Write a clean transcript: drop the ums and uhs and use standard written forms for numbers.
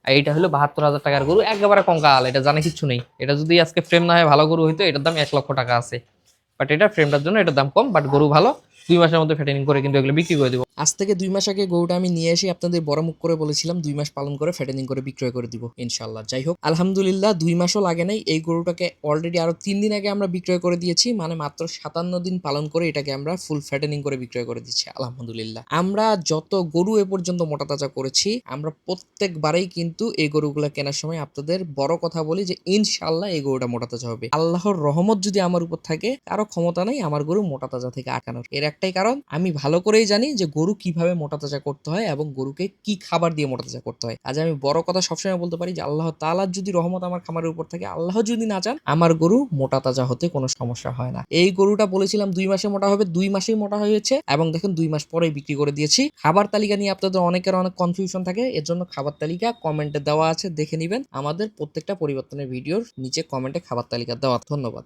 আর এটা হলো ৭২,০০০ টাকার গরু, একেবারে কঙ্কাল, এটা জানে কিচ্ছু নেই। এটা যদি আজকে ফ্রেম না হয় ভালো গরু হইতো, এটার দাম ১,০০,০০০ টাকা আছে। বাট এটা ফ্রেমটার জন্য এটার দাম কম, বাট গরু ভালো। ২ মাসের মধ্যে ফ্যাটেনিং করে কিন্তু এগুলো বিক্রি করে দিব। আজ থেকে ২ মাস আগে গরুটা আমি নিয়ে এসে আপনাদের বড় মুখ করে বলেছিলাম ২ মাস পালন করে ফ্যাটেনিং করে বিক্রয় করে দিব ইনশাল্লাহ। যাই হোক, আলহামদুলিল্লাহ ২ মাসও লাগে নাই, এই গরুটাকে অলরেডি আরো ৩ দিন আগে আমরা বিক্রয় করে দিয়েছি। মানে মাত্র ৫৭ দিন পালন করে এটাকে আমরা ফুল ফ্যাটেনিং করে বিক্রয় করে দিচ্ছি আলহামদুলিল্লাহ। আমরা যত গরু এ পর্যন্ত মোটা তাজা করেছি, আমরা প্রত্যেকবারেই কিন্তু এই গরুগুলা কেনার সময় আপনাদের বড় কথা বলি যে ইনশাল্লাহ এই গরুটা মোটা তাজা হবে। আল্লাহর রহমত যদি আমার উপর থাকে, কারো ক্ষমতা নাই আমার গরু মোটা তাজা থেকে আটকানোর। এর একটাই কারণ, আমি ভালো করেই জানি যে গরু কিভাবে মোটা তাজা করতে হয় এবং গরুকে কি খাবার দিয়ে মোটা তাজা করতে হয়। আজ আমি বড় কথা সবসময় বলতে পারি যে আল্লাহ তাআলার যদি রহমত আমার খামারের উপর থাকে, আল্লাহ যদি না চান, আমার গরু মোটা তাজা হতে কোনো সমস্যা হয় না। এই গরুটা বলেছিলাম ২ মাসে মোটা হবে, ২ মাসেই মোটা হয়েছে এবং দেখেন ২ মাস পরেই বিক্রি করে দিয়েছি। খাবার তালিকা নিয়ে আপনাদের অনেকের অনেক কনফিউশন থাকে, এর জন্য খাবার তালিকা কমেন্টে দেওয়া আছে, দেখে নিবেন। আমাদের প্রত্যেকটা পরিবর্তনের ভিডিওর নিচে কমেন্টে খাবার তালিকা দেওয়া। ধন্যবাদ।